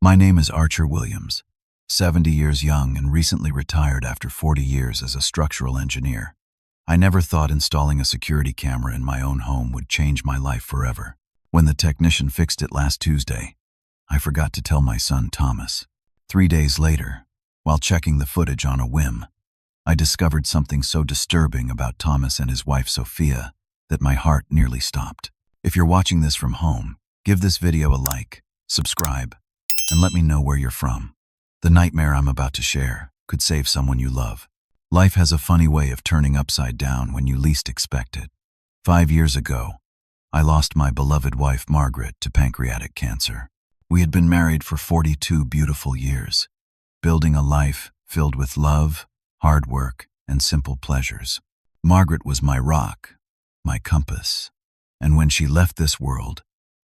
My name is Archer Williams, 70 years young and recently retired after 40 years as a structural engineer. I never thought installing a security camera in my own home would change my life forever. When the technician fixed it last Tuesday, I forgot to tell my son Thomas. 3 days later, while checking the footage on a whim, I discovered something so disturbing about Thomas and his wife Sophia that my heart nearly stopped. If you're watching this from home, give this video a like, subscribe, and let me know where you're from. The nightmare I'm about to share could save someone you love. Life has a funny way of turning upside down when you least expect it. 5 years ago, I lost my beloved wife Margaret to pancreatic cancer. We had been married for 42 beautiful years, building a life filled with love, hard work, and simple pleasures. Margaret was my rock, my compass, and when she left this world,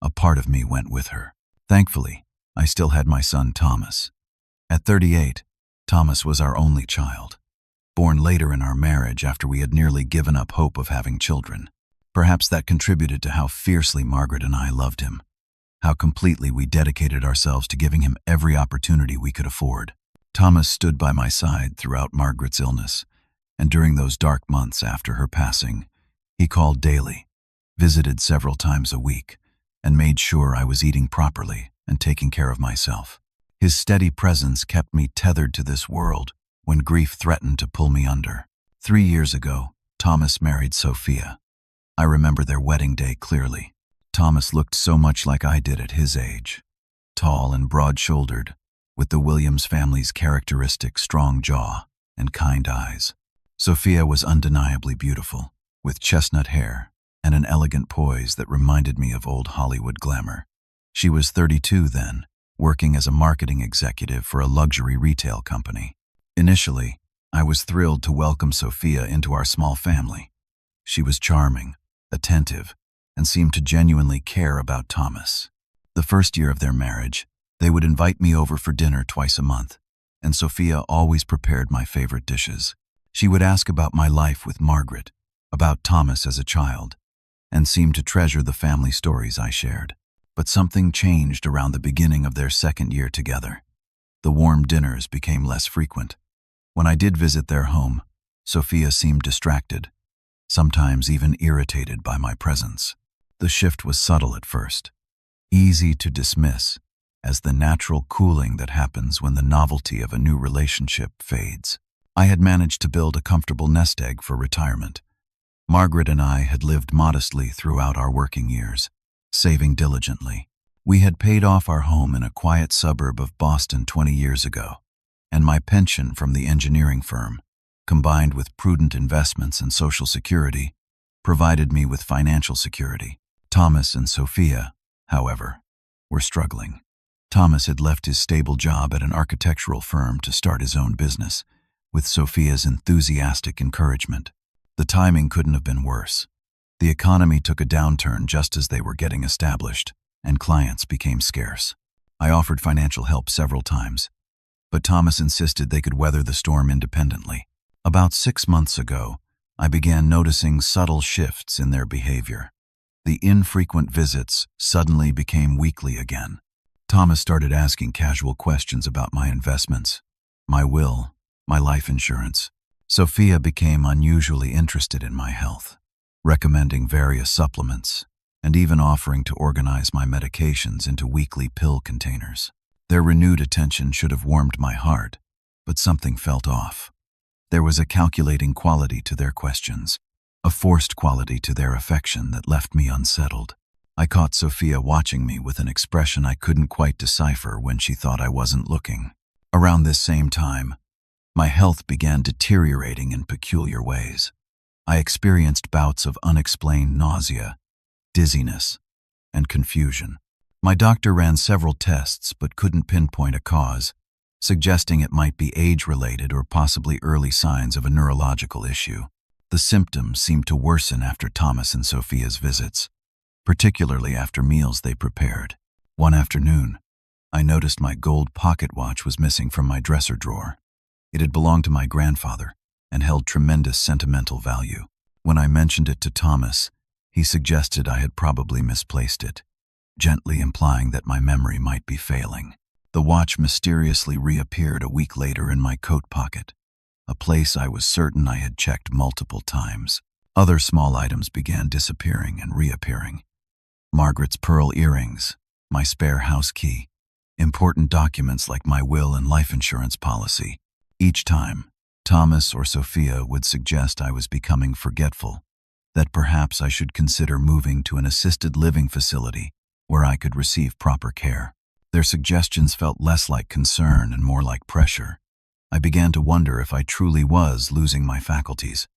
a part of me went with her. Thankfully, I still had my son Thomas. At 38, Thomas was our only child, born later in our marriage after we had nearly given up hope of having children. Perhaps that contributed to how fiercely Margaret and I loved him, how completely we dedicated ourselves to giving him every opportunity we could afford. Thomas stood by my side throughout Margaret's illness, and during those dark months after her passing, he called daily, visited several times a week, and made sure I was eating properly and taking care of myself. His steady presence kept me tethered to this world when grief threatened to pull me under. 3 years ago, Thomas married Sophia. I remember their wedding day clearly. Thomas looked so much like I did at his age, tall and broad-shouldered, with the Williams family's characteristic strong jaw and kind eyes. Sophia was undeniably beautiful, with chestnut hair and an elegant poise that reminded me of old Hollywood glamour. She was 32 then, working as a marketing executive for a luxury retail company. Initially, I was thrilled to welcome Sophia into our small family. She was charming, attentive, and seemed to genuinely care about Thomas. The first year of their marriage, they would invite me over for dinner twice a month, and Sophia always prepared my favorite dishes. She would ask about my life with Margaret, about Thomas as a child, and seemed to treasure the family stories I shared. But something changed around the beginning of their second year together. The warm dinners became less frequent. When I did visit their home, Sophia seemed distracted, sometimes even irritated by my presence. The shift was subtle at first, easy to dismiss as the natural cooling that happens when the novelty of a new relationship fades. I had managed to build a comfortable nest egg for retirement. Margaret and I had lived modestly throughout our working years, saving diligently. We had paid off our home in a quiet suburb of Boston 20 years ago, and my pension from the engineering firm, combined with prudent investments and Social Security, provided me with financial security. Thomas and Sophia, however, were struggling. Thomas had left his stable job at an architectural firm to start his own business, with Sophia's enthusiastic encouragement. The timing couldn't have been worse. The economy took a downturn just as they were getting established, and clients became scarce. I offered financial help several times, but Thomas insisted they could weather the storm independently. About 6 months ago, I began noticing subtle shifts in their behavior. The infrequent visits suddenly became weekly again. Thomas started asking casual questions about my investments, my will, my life insurance. Sophia became unusually interested in my health, recommending various supplements, and even offering to organize my medications into weekly pill containers. Their renewed attention should have warmed my heart, but something felt off. There was a calculating quality to their questions, a forced quality to their affection that left me unsettled. I caught Sophia watching me with an expression I couldn't quite decipher when she thought I wasn't looking. Around this same time, my health began deteriorating in peculiar ways. I experienced bouts of unexplained nausea, dizziness, and confusion. My doctor ran several tests but couldn't pinpoint a cause, suggesting it might be age-related or possibly early signs of a neurological issue. The symptoms seemed to worsen after Thomas and Sophia's visits, particularly after meals they prepared. One afternoon, I noticed my gold pocket watch was missing from my dresser drawer. It had belonged to my grandfather and held tremendous sentimental value. When I mentioned it to Thomas, he suggested I had probably misplaced it, gently implying that my memory might be failing. The watch mysteriously reappeared a week later in my coat pocket, a place I was certain I had checked multiple times. Other small items began disappearing and reappearing. Margaret's pearl earrings, my spare house key, important documents like my will and life insurance policy. Each time, Thomas or Sophia would suggest I was becoming forgetful, that perhaps I should consider moving to an assisted living facility where I could receive proper care. Their suggestions felt less like concern and more like pressure. I began to wonder if I truly was losing my faculties,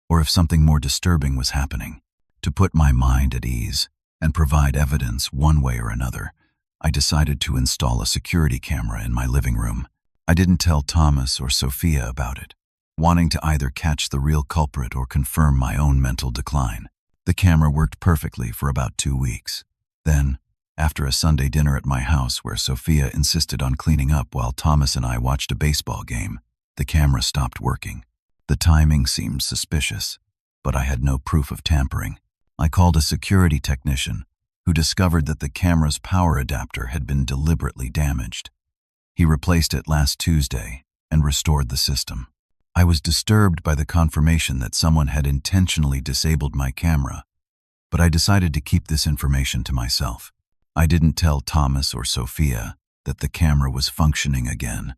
or if something more disturbing was happening. To put my mind at ease and provide evidence one way or another, I decided to install a security camera in my living room. I didn't tell Thomas or Sophia about it, wanting to either catch the real culprit or confirm my own mental decline. The camera worked perfectly for about 2 weeks. Then, after a Sunday dinner at my house where Sophia insisted on cleaning up while Thomas and I watched a baseball game, the camera stopped working. The timing seemed suspicious, but I had no proof of tampering. I called a security technician who discovered that the camera's power adapter had been deliberately damaged. He replaced it last Tuesday and restored the system. I was disturbed by the confirmation that someone had intentionally disabled my camera, but I decided to keep this information to myself. I didn't tell Thomas or Sophia that the camera was functioning again,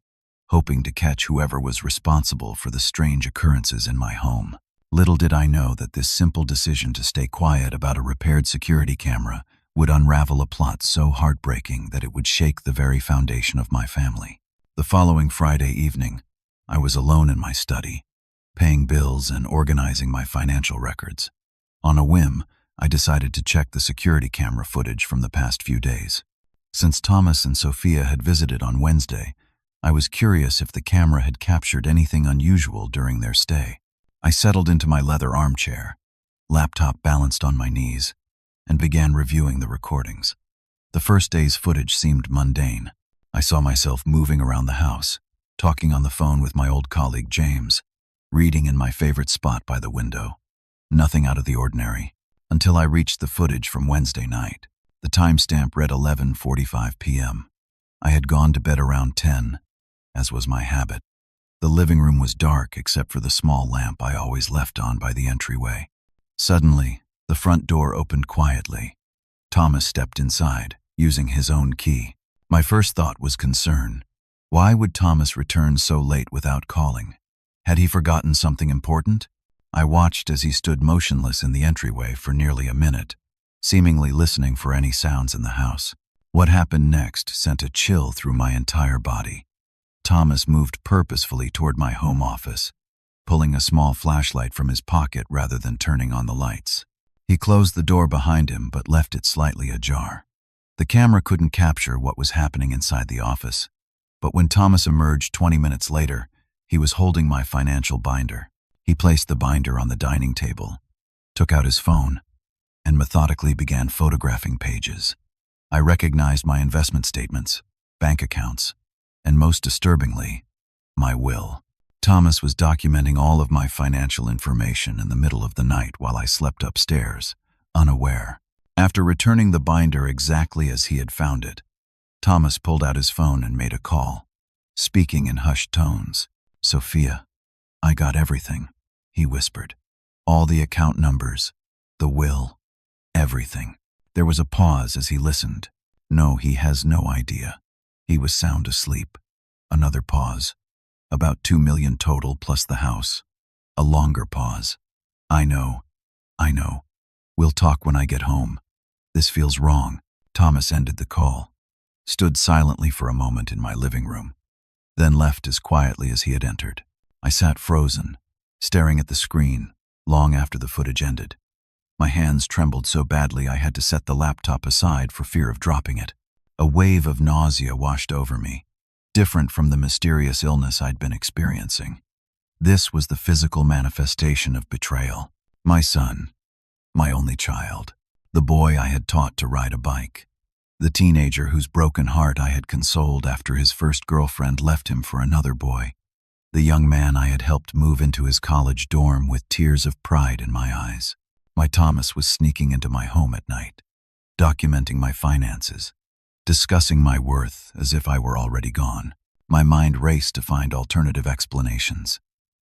hoping to catch whoever was responsible for the strange occurrences in my home. Little did I know that this simple decision to stay quiet about a repaired security camera would unravel a plot so heartbreaking that it would shake the very foundation of my family. The following Friday evening, I was alone in my study, paying bills and organizing my financial records. On a whim, I decided to check the security camera footage from the past few days. Since Thomas and Sophia had visited on Wednesday, I was curious if the camera had captured anything unusual during their stay. I settled into my leather armchair, laptop balanced on my knees, and began reviewing the recordings. The first day's footage seemed mundane. I saw myself moving around the house, talking on the phone with my old colleague James, reading in my favorite spot by the window. Nothing out of the ordinary, until I reached the footage from Wednesday night. The timestamp read 11:45 p.m. I had gone to bed around 10, as was my habit. The living room was dark except for the small lamp I always left on by the entryway. Suddenly, the front door opened quietly. Thomas stepped inside, using his own key. My first thought was concern. Why would Thomas return so late without calling? Had he forgotten something important? I watched as he stood motionless in the entryway for nearly a minute, seemingly listening for any sounds in the house. What happened next sent a chill through my entire body. Thomas moved purposefully toward my home office, pulling a small flashlight from his pocket rather than turning on the lights. He closed the door behind him but left it slightly ajar. The camera couldn't capture what was happening inside the office, but when Thomas emerged 20 minutes later, he was holding my financial binder. He placed the binder on the dining table, took out his phone, and methodically began photographing pages. I recognized my investment statements, bank accounts, and most disturbingly, my will. Thomas was documenting all of my financial information in the middle of the night while I slept upstairs, unaware. After returning the binder exactly as he had found it, Thomas pulled out his phone and made a call, speaking in hushed tones. "Sophia, I got everything," he whispered. "All the account numbers, the will, everything." There was a pause as he listened. "No, he has no idea. He was sound asleep." Another pause. "About 2 million total plus the house." A longer pause. I know. We'll talk when I get home. This feels wrong." Thomas ended the call, stood silently for a moment in my living room, then left as quietly as he had entered. I sat frozen, staring at the screen, long after the footage ended. My hands trembled so badly I had to set the laptop aside for fear of dropping it. A wave of nausea washed over me, different from the mysterious illness I'd been experiencing. This was the physical manifestation of betrayal. My son, my only child, the boy I had taught to ride a bike, the teenager whose broken heart I had consoled after his first girlfriend left him for another boy, the young man I had helped move into his college dorm with tears of pride in my eyes. My Thomas was sneaking into my home at night, documenting my finances, discussing my worth as if I were already gone. My mind raced to find alternative explanations.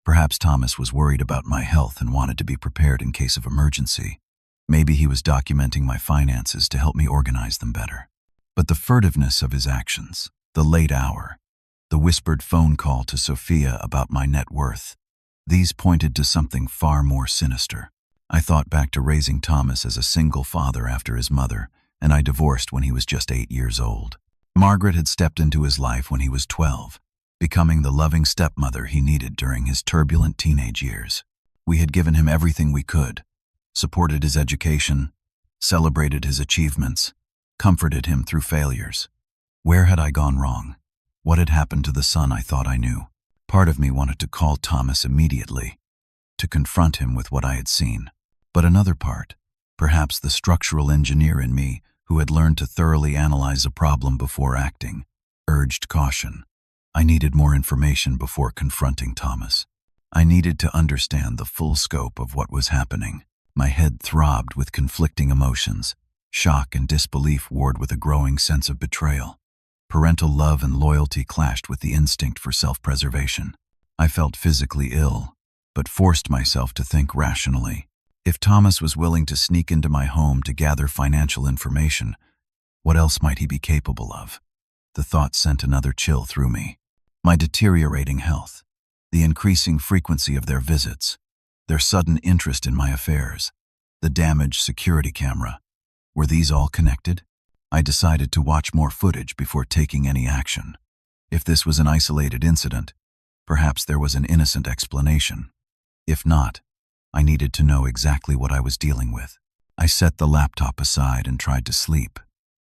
Perhaps Thomas was worried about my health and wanted to be prepared in case of emergency. Maybe he was documenting my finances to help me organize them better. But the furtiveness of his actions, the late hour, the whispered phone call to Sophia about my net worth, these pointed to something far more sinister. I thought back to raising Thomas as a single father after his mother, and I divorced when he was just 8 years old. Margaret had stepped into his life when he was 12, becoming the loving stepmother he needed during his turbulent teenage years. We had given him everything we could, supported his education, celebrated his achievements, comforted him through failures. Where had I gone wrong? What had happened to the son I thought I knew? Part of me wanted to call Thomas immediately, to confront him with what I had seen. But another part, perhaps the structural engineer in me who had learned to thoroughly analyze a problem before acting, urged caution. I needed more information before confronting Thomas. I needed to understand the full scope of what was happening. My head throbbed with conflicting emotions. Shock and disbelief warred with a growing sense of betrayal. Parental love and loyalty clashed with the instinct for self-preservation. I felt physically ill, but forced myself to think rationally. If Thomas was willing to sneak into my home to gather financial information, what else might he be capable of? The thought sent another chill through me. My deteriorating health, the increasing frequency of their visits, their sudden interest in my affairs, the damaged security camera. Were these all connected? I decided to watch more footage before taking any action. If this was an isolated incident, perhaps there was an innocent explanation. If not, I needed to know exactly what I was dealing with. I set the laptop aside and tried to sleep,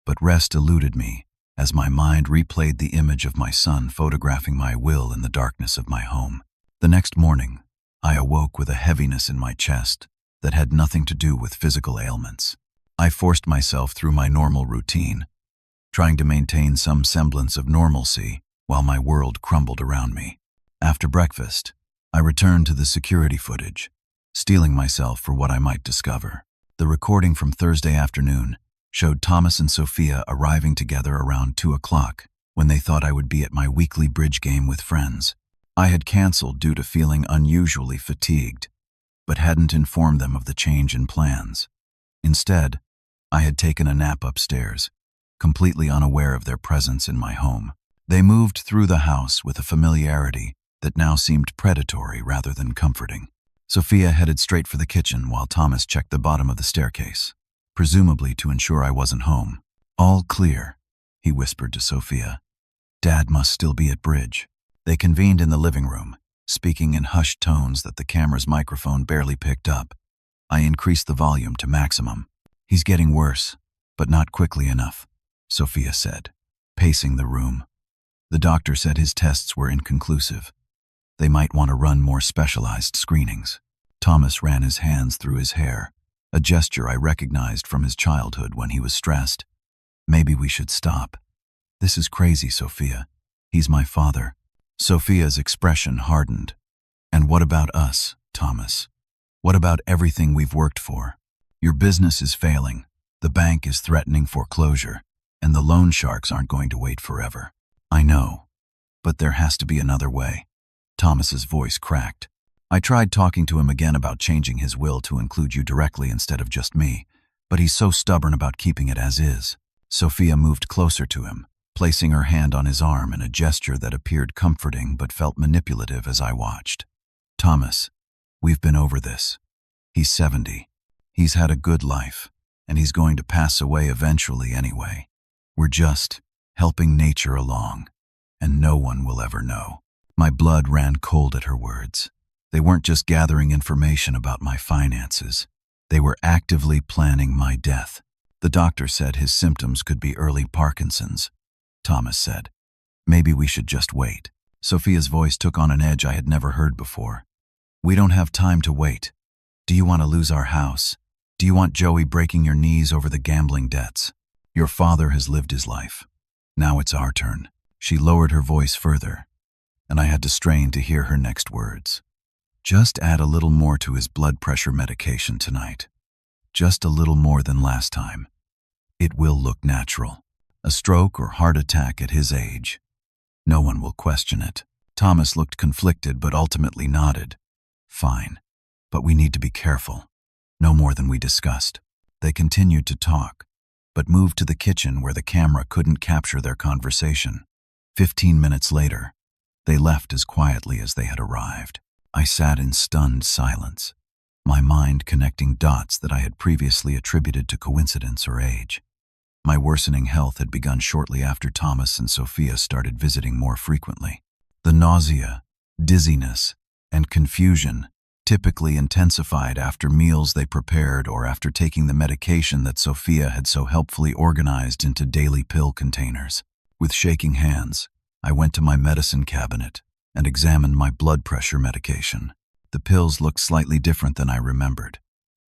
but rest eluded me as my mind replayed the image of my son photographing my will in the darkness of my home. The next morning, I awoke with a heaviness in my chest that had nothing to do with physical ailments. I forced myself through my normal routine, trying to maintain some semblance of normalcy while my world crumbled around me. After breakfast, I returned to the security footage, steeling myself for what I might discover. The recording from Thursday afternoon showed Thomas and Sophia arriving together around 2 o'clock when they thought I would be at my weekly bridge game with friends. I had canceled due to feeling unusually fatigued, but hadn't informed them of the change in plans. Instead, I had taken a nap upstairs, completely unaware of their presence in my home. They moved through the house with a familiarity that now seemed predatory rather than comforting. Sophia headed straight for the kitchen while Thomas checked the bottom of the staircase, presumably to ensure I wasn't home. "All clear," he whispered to Sophia. "Dad must still be at bridge." They convened in the living room, speaking in hushed tones that the camera's microphone barely picked up. I increased the volume to maximum. "He's getting worse, but not quickly enough," Sophia said, pacing the room. The doctor said his tests were inconclusive. They might want to run more specialized screenings. Thomas ran his hands through his hair, a gesture I recognized from his childhood when he was stressed. "Maybe we should stop. This is crazy, Sophia. He's my father." Sophia's expression hardened. "And what about us, Thomas? What about everything we've worked for? Your business is failing, the bank is threatening foreclosure, and the loan sharks aren't going to wait forever." "I know, but there has to be another way." Thomas's voice cracked. "I tried talking to him again about changing his will to include you directly instead of just me, but he's so stubborn about keeping it as is." Sophia moved closer to him, placing her hand on his arm in a gesture that appeared comforting but felt manipulative as I watched. "Thomas, we've been over this. He's 70. He's had a good life, and he's going to pass away eventually anyway. We're just helping nature along, and no one will ever know." My blood ran cold at her words. They weren't just gathering information about my finances. They were actively planning my death. "The doctor said his symptoms could be early Parkinson's," Thomas said. "Maybe we should just wait." Sophia's voice took on an edge I had never heard before. "We don't have time to wait. Do you want to lose our house? Do you want Joey breaking your knees over the gambling debts? Your father has lived his life. Now it's our turn." She lowered her voice further, and I had to strain to hear her next words. "Just add a little more to his blood pressure medication tonight. Just a little more than last time. It will look natural." A stroke or heart attack at his age. No one will question it. Thomas looked conflicted but ultimately nodded. Fine, but we need to be careful. No more than we discussed. They continued to talk, but moved to the kitchen where the camera couldn't capture their conversation. 15 minutes later, they left as quietly as they had arrived. I sat in stunned silence, my mind connecting dots that I had previously attributed to coincidence or age. My worsening health had begun shortly after Thomas and Sophia started visiting more frequently. The nausea, dizziness, and confusion typically intensified after meals they prepared or after taking the medication that Sophia had so helpfully organized into daily pill containers. With shaking hands, I went to my medicine cabinet and examined my blood pressure medication. The pills looked slightly different than I remembered,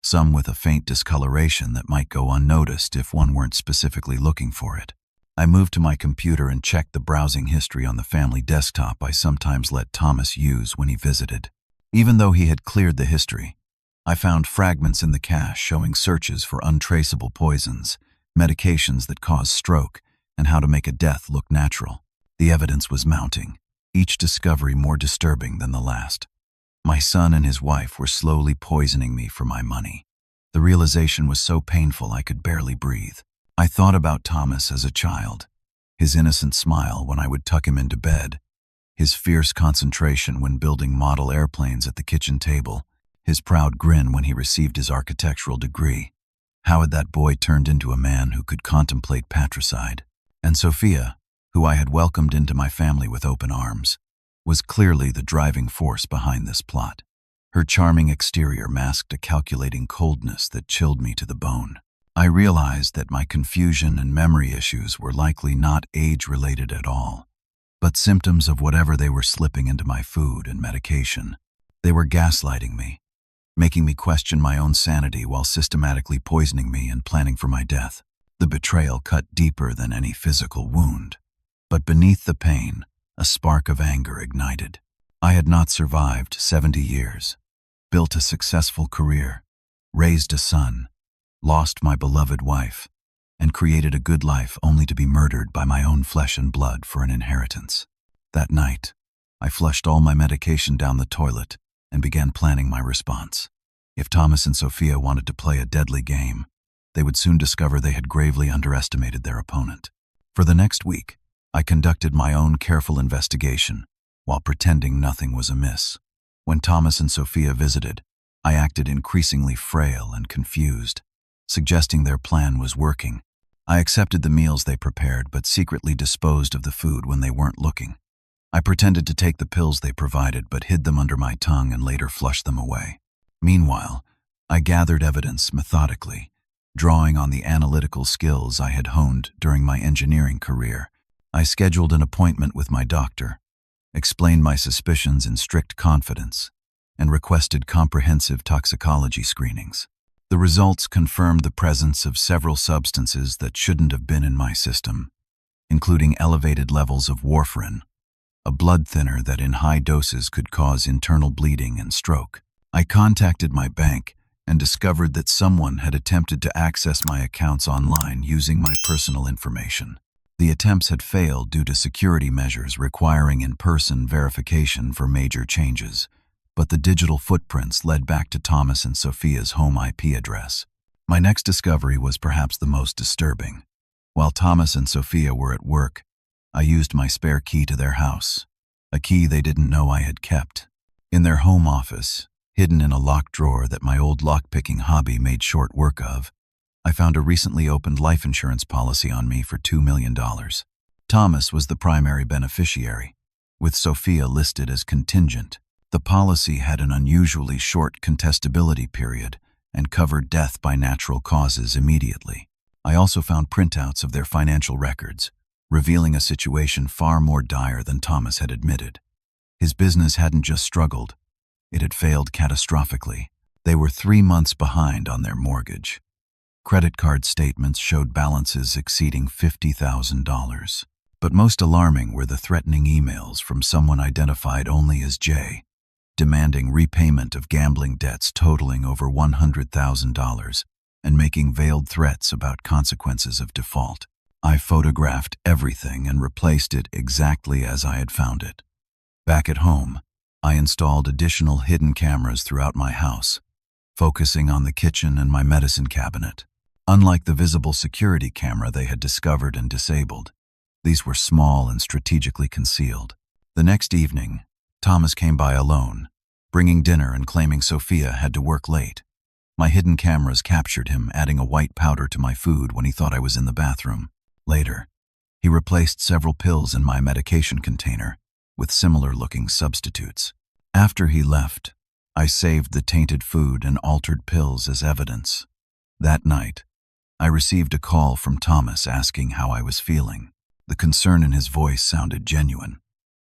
some with a faint discoloration that might go unnoticed if one weren't specifically looking for it. I moved to my computer and checked the browsing history on the family desktop I sometimes let Thomas use when he visited. Even though he had cleared the history, I found fragments in the cache showing searches for untraceable poisons, medications that cause stroke, and how to make a death look natural. The evidence was mounting, each discovery more disturbing than the last. My son and his wife were slowly poisoning me for my money. The realization was so painful I could barely breathe. I thought about Thomas as a child, his innocent smile when I would tuck him into bed, his fierce concentration when building model airplanes at the kitchen table, his proud grin when he received his architectural degree. How had that boy turned into a man who could contemplate patricide? And Sophia, who I had welcomed into my family with open arms, was clearly the driving force behind this plot. Her charming exterior masked a calculating coldness that chilled me to the bone. I realized that my confusion and memory issues were likely not age-related at all, but symptoms of whatever they were slipping into my food and medication. They were gaslighting me, making me question my own sanity while systematically poisoning me and planning for my death. The betrayal cut deeper than any physical wound, but beneath the pain, a spark of anger ignited. I had not survived 70 years, built a successful career, raised a son, lost my beloved wife, and created a good life only to be murdered by my own flesh and blood for an inheritance. That night, I flushed all my medication down the toilet and began planning my response. If Thomas and Sophia wanted to play a deadly game, they would soon discover they had gravely underestimated their opponent. For the next week, I conducted my own careful investigation while pretending nothing was amiss. When Thomas and Sophia visited, I acted increasingly frail and confused, suggesting their plan was working. I accepted the meals they prepared but secretly disposed of the food when they weren't looking. I pretended to take the pills they provided but hid them under my tongue and later flushed them away. Meanwhile, I gathered evidence methodically, drawing on the analytical skills I had honed during my engineering career. I scheduled an appointment with my doctor, explained my suspicions in strict confidence, and requested comprehensive toxicology screenings. The results confirmed the presence of several substances that shouldn't have been in my system, including elevated levels of warfarin, a blood thinner that in high doses could cause internal bleeding and stroke. I contacted my bank and discovered that someone had attempted to access my accounts online using my personal information. The attempts had failed due to security measures requiring in-person verification for major changes, but the digital footprints led back to Thomas and Sophia's home IP address. My next discovery was perhaps the most disturbing. While Thomas and Sophia were at work, I used my spare key to their house, a key they didn't know I had kept. In their home office, hidden in a locked drawer that my old lockpicking hobby made short work of, I found a recently opened life insurance policy on me for $2 million. Thomas was the primary beneficiary, with Sophia listed as contingent. The policy had an unusually short contestability period and covered death by natural causes immediately. I also found printouts of their financial records, revealing a situation far more dire than Thomas had admitted. His business hadn't just struggled, it had failed catastrophically. They were 3 months behind on their mortgage. Credit card statements showed balances exceeding $50,000. But most alarming were the threatening emails from someone identified only as Jay, demanding repayment of gambling debts totaling over $100,000 and making veiled threats about consequences of default. I photographed everything and replaced it exactly as I had found it. Back at home, I installed additional hidden cameras throughout my house, focusing on the kitchen and my medicine cabinet. Unlike the visible security camera they had discovered and disabled, these were small and strategically concealed. The next evening, Thomas came by alone, bringing dinner and claiming Sophia had to work late. My hidden cameras captured him adding a white powder to my food when he thought I was in the bathroom. Later, he replaced several pills in my medication container with similar-looking substitutes. After he left, I saved the tainted food and altered pills as evidence. That night, I received a call from Thomas asking how I was feeling. The concern in his voice sounded genuine,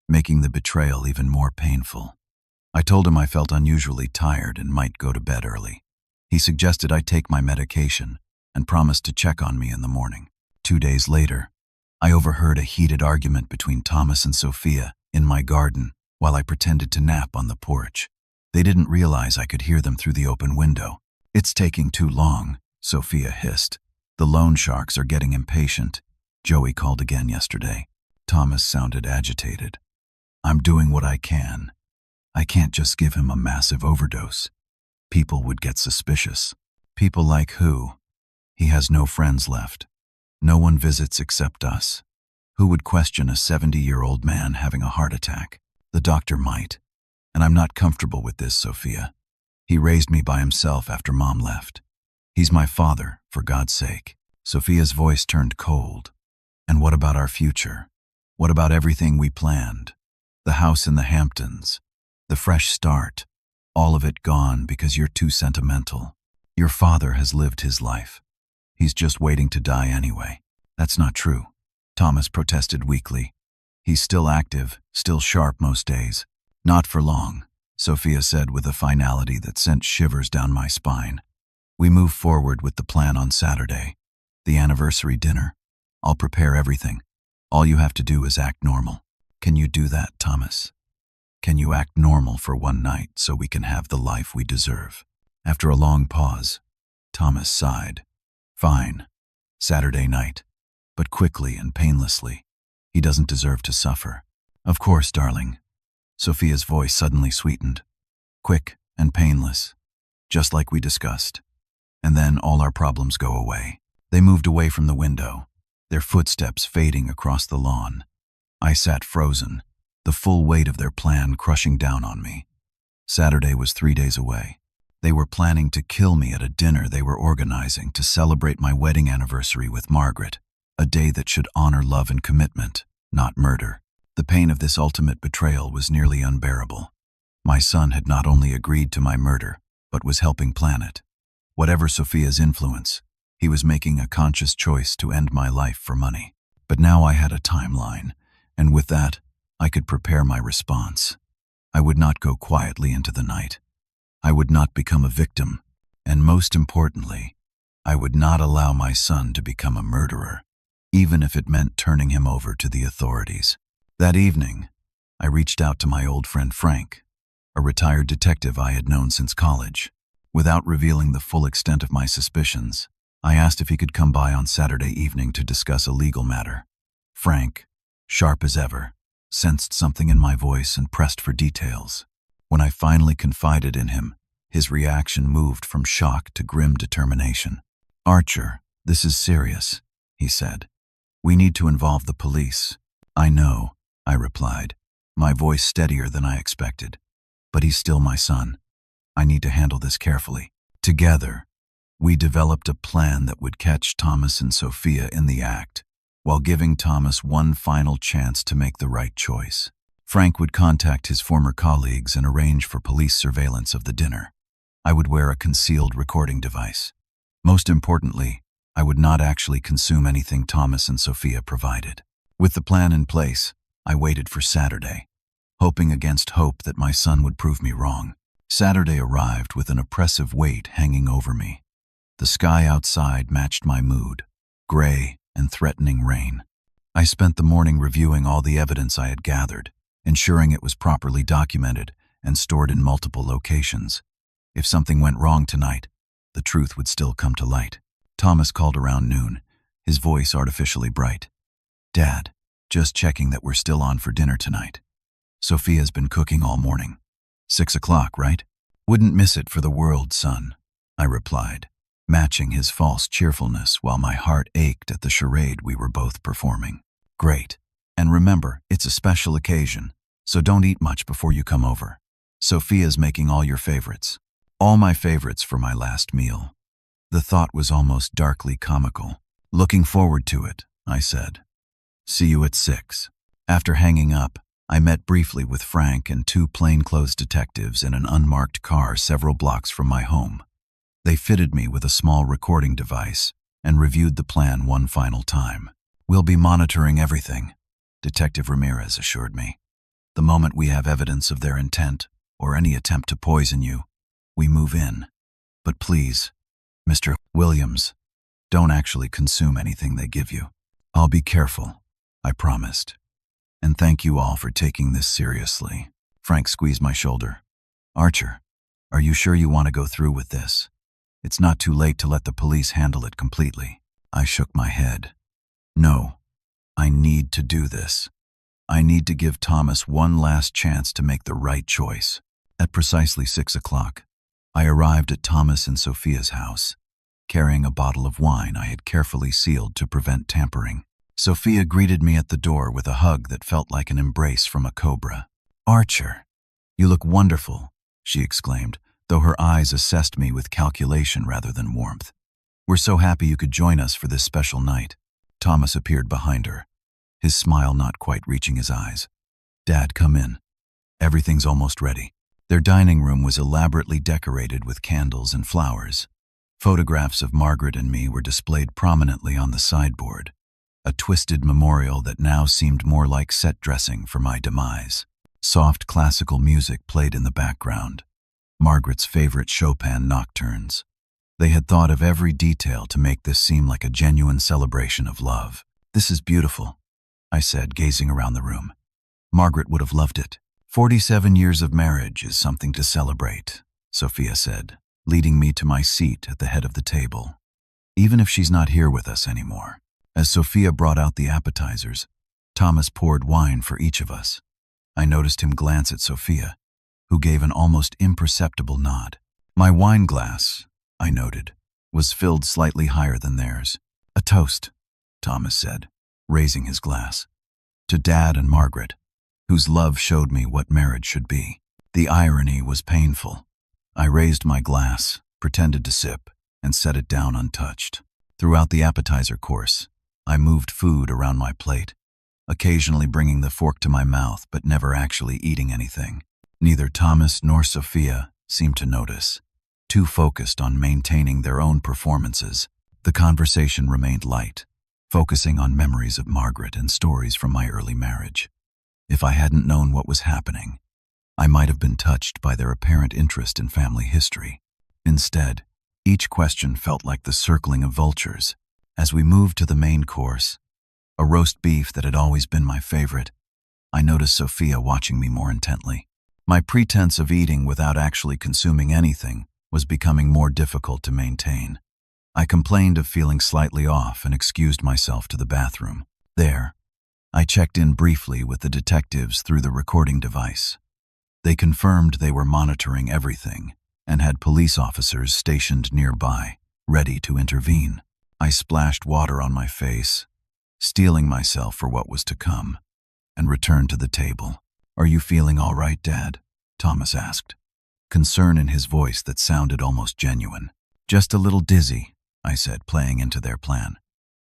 making the betrayal even more painful. I told him I felt unusually tired and might go to bed early. He suggested I take my medication and promised to check on me in the morning. 2 days later, I overheard a heated argument between Thomas and Sophia in my garden while I pretended to nap on the porch. They didn't realize I could hear them through the open window. "It's taking too long," Sophia hissed. "The loan sharks are getting impatient. Joey called again yesterday." Thomas sounded agitated. "I'm doing what I can. I can't just give him a massive overdose. People would get suspicious." "People like who? He has no friends left. No one visits except us. Who would question a 70-year-old man having a heart attack? The doctor might. And I'm not comfortable with this, Sophia. He raised me by himself after Mom left. He's my father, for God's sake." Sophia's voice turned cold. "And what about our future? What about everything we planned? The house in the Hamptons, the fresh start, all of it gone because you're too sentimental. Your father has lived his life. He's just waiting to die anyway." "That's not true," Thomas protested weakly. "He's still active, still sharp most days." "Not for long," Sophia said with a finality that sent shivers down my spine. "We move forward with the plan on Saturday. The anniversary dinner. I'll prepare everything. All you have to do is act normal." "Can you do that, Thomas? Can you act normal for one night so we can have the life we deserve?" After a long pause, Thomas sighed. "Fine. Saturday night. But quickly and painlessly. He doesn't deserve to suffer." "Of course, darling." Sophia's voice suddenly sweetened. "Quick and painless. Just like we discussed. And then all our problems go away." They moved away from the window, their footsteps fading across the lawn. I sat frozen, the full weight of their plan crushing down on me. Saturday was 3 days away. They were planning to kill me at a dinner they were organizing to celebrate my wedding anniversary with Margaret, a day that should honor love and commitment, not murder. The pain of this ultimate betrayal was nearly unbearable. My son had not only agreed to my murder, but was helping plan it. Whatever Sophia's influence, he was making a conscious choice to end my life for money. But now I had a timeline, and with that, I could prepare my response. I would not go quietly into the night. I would not become a victim, and most importantly, I would not allow my son to become a murderer, even if it meant turning him over to the authorities. That evening, I reached out to my old friend Frank, a retired detective I had known since college. Without revealing the full extent of my suspicions, I asked if he could come by on Saturday evening to discuss a legal matter. Frank, sharp as ever, sensed something in my voice and pressed for details. When I finally confided in him, his reaction moved from shock to grim determination. "Archer, this is serious," he said. "We need to involve the police." "I know," I replied, my voice steadier than I expected. "But he's still my son. I need to handle this carefully." Together, we developed a plan that would catch Thomas and Sophia in the act, while giving Thomas one final chance to make the right choice. Frank would contact his former colleagues and arrange for police surveillance of the dinner. I would wear a concealed recording device. Most importantly, I would not actually consume anything Thomas and Sophia provided. With the plan in place, I waited for Saturday, hoping against hope that my son would prove me wrong. Saturday arrived with an oppressive weight hanging over me. The sky outside matched my mood, gray and threatening rain. I spent the morning reviewing all the evidence I had gathered, ensuring it was properly documented and stored in multiple locations. If something went wrong tonight, the truth would still come to light. Thomas called around noon, his voice artificially bright. "Dad, just checking that we're still on for dinner tonight. Sophia's been cooking all morning. 6 o'clock, right?" "Wouldn't miss it for the world, son," I replied, matching his false cheerfulness while my heart ached at the charade we were both performing. "Great. And remember, it's a special occasion, so don't eat much before you come over. Sophia's making all your favorites. All my favorites for my last meal." The thought was almost darkly comical. "Looking forward to it," I said. "See you at 6. After hanging up, I met briefly with Frank and 2 plainclothes detectives in an unmarked car several blocks from my home. They fitted me with a small recording device and reviewed the plan one final time. "We'll be monitoring everything," Detective Ramirez assured me. "The moment we have evidence of their intent or any attempt to poison you, we move in. But please, Mr. Williams, don't actually consume anything they give you." "I'll be careful," I promised. "And thank you all for taking this seriously." Frank squeezed my shoulder. "Archer, are you sure you want to go through with this? It's not too late to let the police handle it completely." I shook my head. "No, I need to do this. I need to give Thomas one last chance to make the right choice." At precisely 6 o'clock, I arrived at Thomas and Sophia's house, carrying a bottle of wine I had carefully sealed to prevent tampering. Sophia greeted me at the door with a hug that felt like an embrace from a cobra. "Archer, you look wonderful," she exclaimed, though her eyes assessed me with calculation rather than warmth. "We're so happy you could join us for this special night." Thomas appeared behind her, his smile not quite reaching his eyes. "Dad, come in. Everything's almost ready." Their dining room was elaborately decorated with candles and flowers. Photographs of Margaret and me were displayed prominently on the sideboard, a twisted memorial that now seemed more like set dressing for my demise. Soft classical music played in the background, Margaret's favorite Chopin nocturnes. They had thought of every detail to make this seem like a genuine celebration of love. "This is beautiful," I said, gazing around the room. "Margaret would have loved it." 47 years of marriage is something to celebrate," Sophia said, leading me to my seat at the head of the table. "Even if she's not here with us anymore." As Sophia brought out the appetizers, Thomas poured wine for each of us. I noticed him glance at Sophia, who gave an almost imperceptible nod. "My wine glass," I noted, "was filled slightly higher than theirs." "A toast," Thomas said, raising his glass. "To Dad and Margaret, whose love showed me what marriage should be." The irony was painful. I raised my glass, pretended to sip, and set it down untouched. Throughout the appetizer course, I moved food around my plate, occasionally bringing the fork to my mouth but never actually eating anything. Neither Thomas nor Sophia seemed to notice. Too focused on maintaining their own performances, the conversation remained light, focusing on memories of Margaret and stories from my early marriage. If I hadn't known what was happening, I might have been touched by their apparent interest in family history. Instead, each question felt like the circling of vultures. As we moved to the main course, a roast beef that had always been my favorite, I noticed Sophia watching me more intently. My pretense of eating without actually consuming anything was becoming more difficult to maintain. I complained of feeling slightly off and excused myself to the bathroom. There, I checked in briefly with the detectives through the recording device. They confirmed they were monitoring everything and had police officers stationed nearby, ready to intervene. I splashed water on my face, steeling myself for what was to come, and returned to the table. "Are you feeling all right, Dad?" Thomas asked, concern in his voice that sounded almost genuine. "Just a little dizzy," I said, playing into their plan.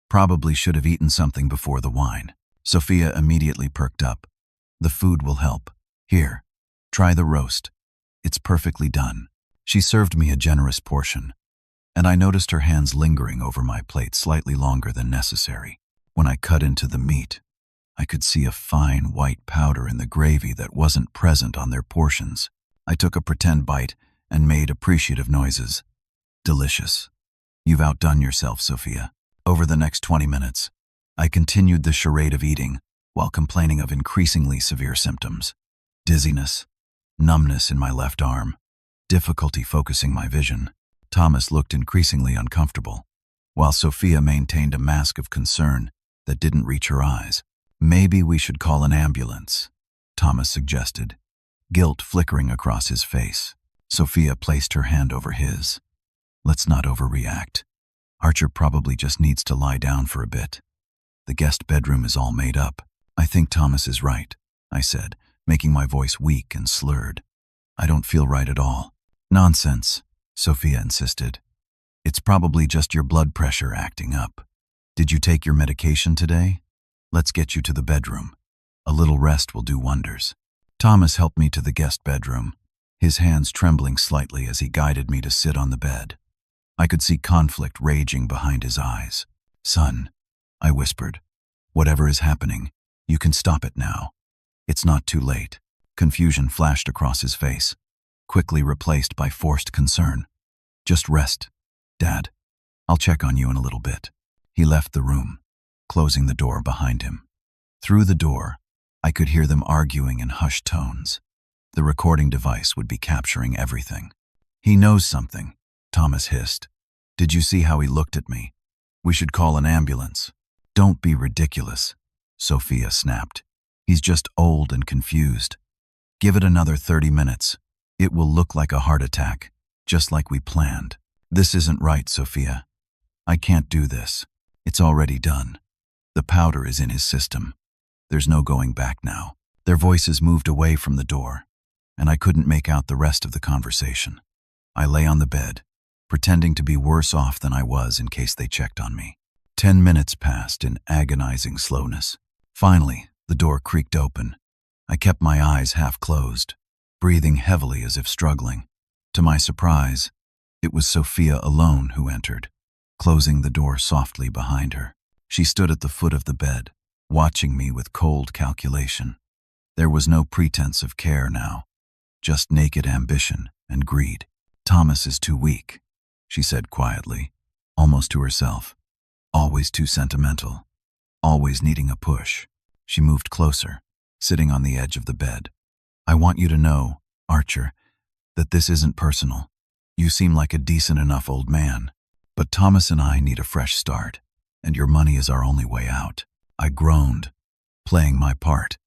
"Probably should have eaten something before the wine." Sophia immediately perked up. "The food will help. Here, try the roast. It's perfectly done." She served me a generous portion, and I noticed her hands lingering over my plate slightly longer than necessary. When I cut into the meat, I could see a fine white powder in the gravy that wasn't present on their portions. I took a pretend bite and made appreciative noises. "Delicious. You've outdone yourself, Sophia." Over the next 20 minutes, I continued the charade of eating while complaining of increasingly severe symptoms. Dizziness, numbness in my left arm, difficulty focusing my vision. Thomas looked increasingly uncomfortable, while Sophia maintained a mask of concern that didn't reach her eyes. "Maybe we should call an ambulance," Thomas suggested, guilt flickering across his face. Sophia placed her hand over his. "Let's not overreact. Archer probably just needs to lie down for a bit. The guest bedroom is all made up." "I think Thomas is right," I said, making my voice weak and slurred. "I don't feel right at all." "Nonsense," Sophia insisted. "It's probably just your blood pressure acting up. Did you take your medication today? Let's get you to the bedroom. A little rest will do wonders." Thomas helped me to the guest bedroom, his hands trembling slightly as he guided me to sit on the bed. I could see conflict raging behind his eyes. "Son," I whispered, "whatever is happening, you can stop it now. It's not too late." Confusion flashed across his face, quickly replaced by forced concern. "Just rest, Dad. I'll check on you in a little bit." He left the room, closing the door behind him. Through the door, I could hear them arguing in hushed tones. The recording device would be capturing everything. "He knows something," Thomas hissed. "Did you see how he looked at me? We should call an ambulance." "Don't be ridiculous," Sophia snapped. "He's just old and confused. Give it another 30 minutes. It will look like a heart attack, just like we planned." "This isn't right, Sophia. I can't do this. It's already done. The powder is in his system. There's no going back now." Their voices moved away from the door, and I couldn't make out the rest of the conversation. I lay on the bed, pretending to be worse off than I was in case they checked on me. 10 minutes passed in agonizing slowness. Finally, the door creaked open. I kept my eyes half closed, breathing heavily as if struggling. To my surprise, it was Sophia alone who entered, closing the door softly behind her. She stood at the foot of the bed, watching me with cold calculation. There was no pretense of care now, just naked ambition and greed. "Thomas is too weak," she said quietly, almost to herself. "Always too sentimental, always needing a push." She moved closer, sitting on the edge of the bed. "I want you to know, Archer, that this isn't personal. You seem like a decent enough old man, but Thomas and I need a fresh start, and your money is our only way out." I groaned, playing my part,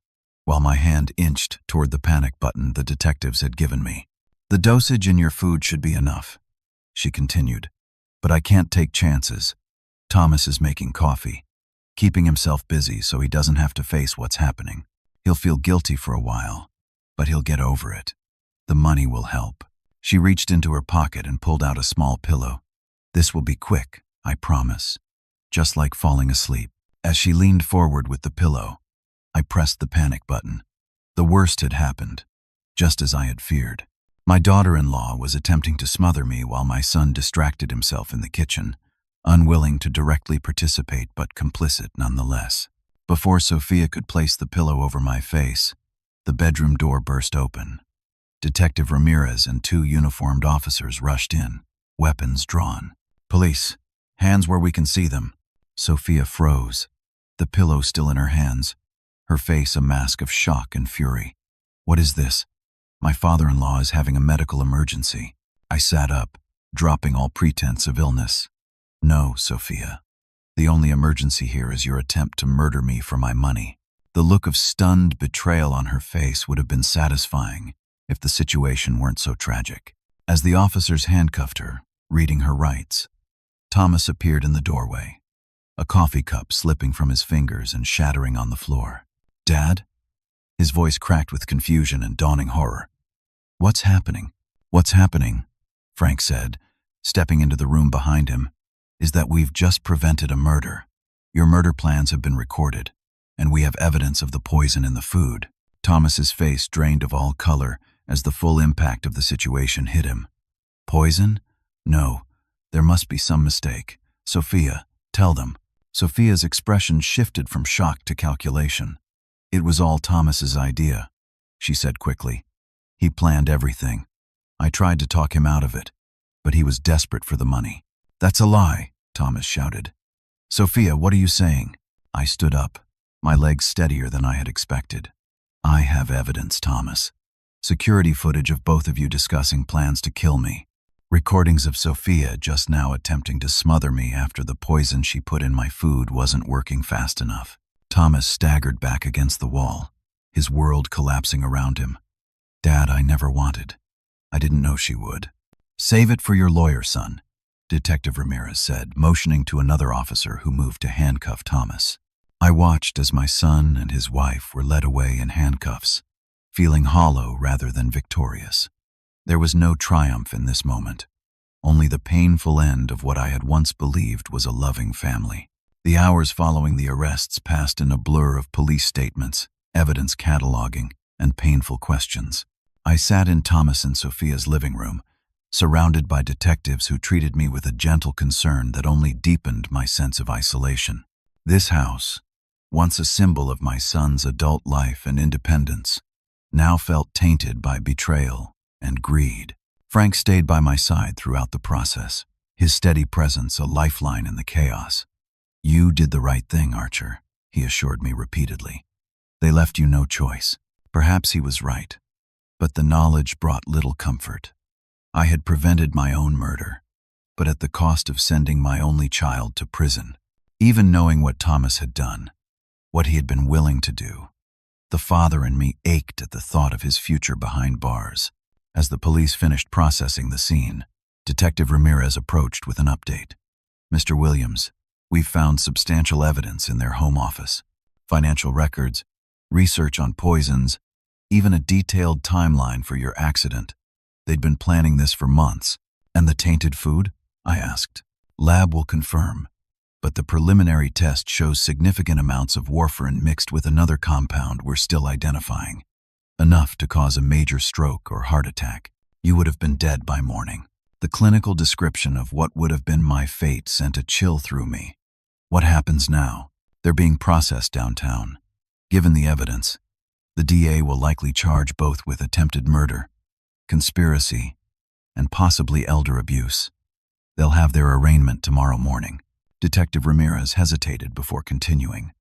while my hand inched toward the panic button the detectives had given me. "The dosage in your food should be enough," she continued, "but I can't take chances. Thomas is making coffee, keeping himself busy so he doesn't have to face what's happening. He'll feel guilty for a while, but he'll get over it. The money will help." She reached into her pocket and pulled out a small pillow. "This will be quick, I promise. Just like falling asleep." As she leaned forward with the pillow, I pressed the panic button. The worst had happened, just as I had feared. My daughter-in-law was attempting to smother me while my son distracted himself in the kitchen, unwilling to directly participate but complicit nonetheless. Before Sophia could place the pillow over my face, the bedroom door burst open. Detective Ramirez and 2 uniformed officers rushed in, weapons drawn. "Police, hands where we can see them." Sophia froze, the pillow still in her hands, her face a mask of shock and fury. "What is this?" "My father-in-law is having a medical emergency." I sat up, dropping all pretense of illness. "No, Sophia. The only emergency here is your attempt to murder me for my money." The look of stunned betrayal on her face would have been satisfying if the situation weren't so tragic. As the officers handcuffed her, reading her rights, Thomas appeared in the doorway, a coffee cup slipping from his fingers and shattering on the floor. "Dad?" His voice cracked with confusion and dawning horror. "What's happening?" "What's happening," Frank said, stepping into the room behind him, "is that we've just prevented a murder. Your murder plans have been recorded, and we have evidence of the poison in the food." Thomas's face drained of all color as the full impact of the situation hit him. "Poison? No, there must be some mistake. Sophia, tell them." Sophia's expression shifted from shock to calculation. "It was all Thomas's idea," she said quickly. "He planned everything. I tried to talk him out of it, but he was desperate for the money." "That's a lie," Thomas shouted. "Sophia, what are you saying?" I stood up, my legs steadier than I had expected. "I have evidence, Thomas. Security footage of both of you discussing plans to kill me. Recordings of Sophia just now attempting to smother me after the poison she put in my food wasn't working fast enough. Thomas staggered back against the wall, his world collapsing around him. Dad, I never wanted. I didn't know she would. Save it for your lawyer, son, Detective Ramirez said, motioning to another officer who moved to handcuff Thomas. I watched as my son and his wife were led away in handcuffs, feeling hollow rather than victorious. There was no triumph in this moment, only the painful end of what I had once believed was a loving family. The hours following the arrests passed in a blur of police statements, evidence cataloging, and painful questions. I sat in Thomas and Sophia's living room, surrounded by detectives who treated me with a gentle concern that only deepened my sense of isolation. This house, once a symbol of my son's adult life and independence, now felt tainted by betrayal and greed. Frank stayed by my side throughout the process, his steady presence a lifeline in the chaos. You did the right thing, Archer, he assured me repeatedly. They left you no choice. Perhaps he was right, but the knowledge brought little comfort. I had prevented my own murder, but at the cost of sending my only child to prison. Even knowing what Thomas had done, what he had been willing to do, the father in me ached at the thought of his future behind bars. As the police finished processing the scene, Detective Ramirez approached with an update. Mr. Williams, we've found substantial evidence in their home office. Financial records, research on poisons, even a detailed timeline for your accident. They'd been planning this for months. And the tainted food? I asked. Lab will confirm, but the preliminary test shows significant amounts of warfarin mixed with another compound we're still identifying. Enough to cause a major stroke or heart attack. You would have been dead by morning. The clinical description of what would have been my fate sent a chill through me. What happens now? They're being processed downtown. Given the evidence, the DA will likely charge both with attempted murder, conspiracy, and possibly elder abuse. They'll have their arraignment tomorrow morning. Detective Ramirez hesitated before continuing.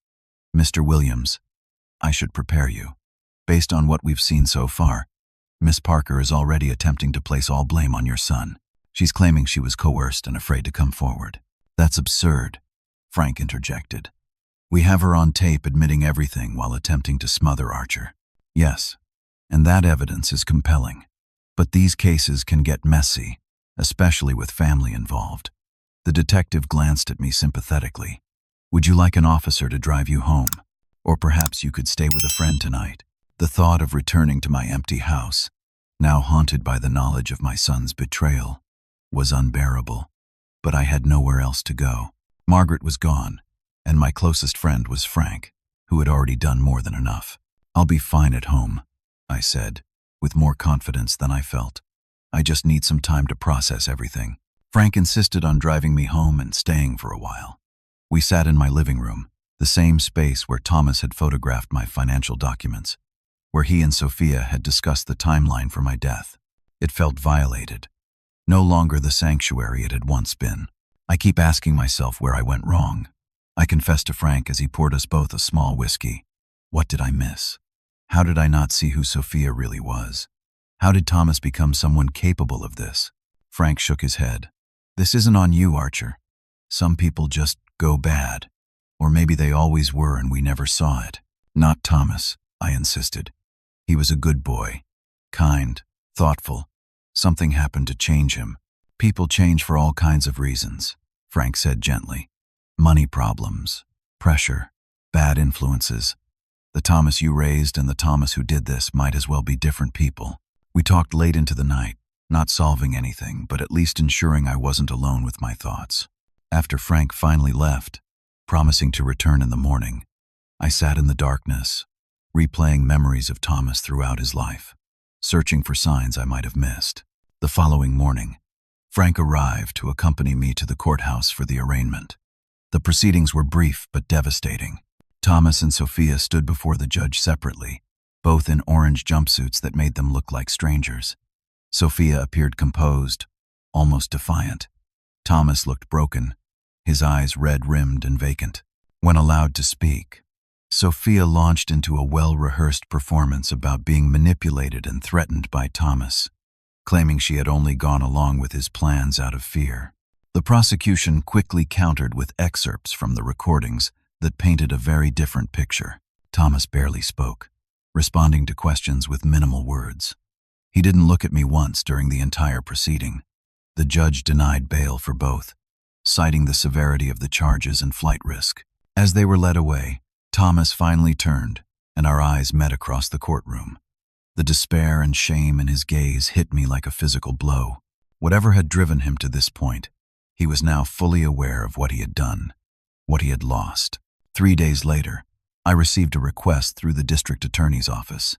Mr. Williams, I should prepare you. Based on what we've seen so far, Miss Parker is already attempting to place all blame on your son. She's claiming she was coerced and afraid to come forward. That's absurd, Frank interjected. We have her on tape admitting everything while attempting to smother Archer. Yes, and that evidence is compelling. But these cases can get messy, especially with family involved. The detective glanced at me sympathetically. Would you like an officer to drive you home? Or perhaps you could stay with a friend tonight? The thought of returning to my empty house, now haunted by the knowledge of my son's betrayal, was unbearable. But I had nowhere else to go. Margaret was gone, and my closest friend was Frank, who had already done more than enough. I'll be fine at home, I said, with more confidence than I felt. I just need some time to process everything. Frank insisted on driving me home and staying for a while. We sat in my living room, the same space where Thomas had photographed my financial documents, where he and Sophia had discussed the timeline for my death. It felt violated, no longer the sanctuary it had once been. I keep asking myself where I went wrong. I confessed to Frank as he poured us both a small whiskey. What did I miss? How did I not see who Sophia really was? How did Thomas become someone capable of this? Frank shook his head. This isn't on you, Archer. Some people just go bad. Or maybe they always were and we never saw it. Not Thomas, I insisted. He was a good boy, kind, thoughtful. Something happened to change him. People change for all kinds of reasons, Frank said gently. Money problems, pressure, bad influences. The Thomas you raised and the Thomas who did this might as well be different people. We talked late into the night, not solving anything, but at least ensuring I wasn't alone with my thoughts. After Frank finally left, promising to return in the morning, I sat in the darkness, replaying memories of Thomas throughout his life, searching for signs I might have missed. The following morning, Frank arrived to accompany me to the courthouse for the arraignment. The proceedings were brief but devastating. Thomas and Sophia stood before the judge separately, both in orange jumpsuits that made them look like strangers. Sophia appeared composed, almost defiant. Thomas looked broken, his eyes red-rimmed and vacant. When allowed to speak, Sophia launched into a well-rehearsed performance about being manipulated and threatened by Thomas, claiming she had only gone along with his plans out of fear. The prosecution quickly countered with excerpts from the recordings that painted a very different picture. Thomas barely spoke, responding to questions with minimal words. He didn't look at me once during the entire proceeding. The judge denied bail for both, citing the severity of the charges and flight risk. As they were led away, Thomas finally turned, and our eyes met across the courtroom. The despair and shame in his gaze hit me like a physical blow. Whatever had driven him to this point, he was now fully aware of what he had done, what he had lost. 3 days later, I received a request through the district attorney's office.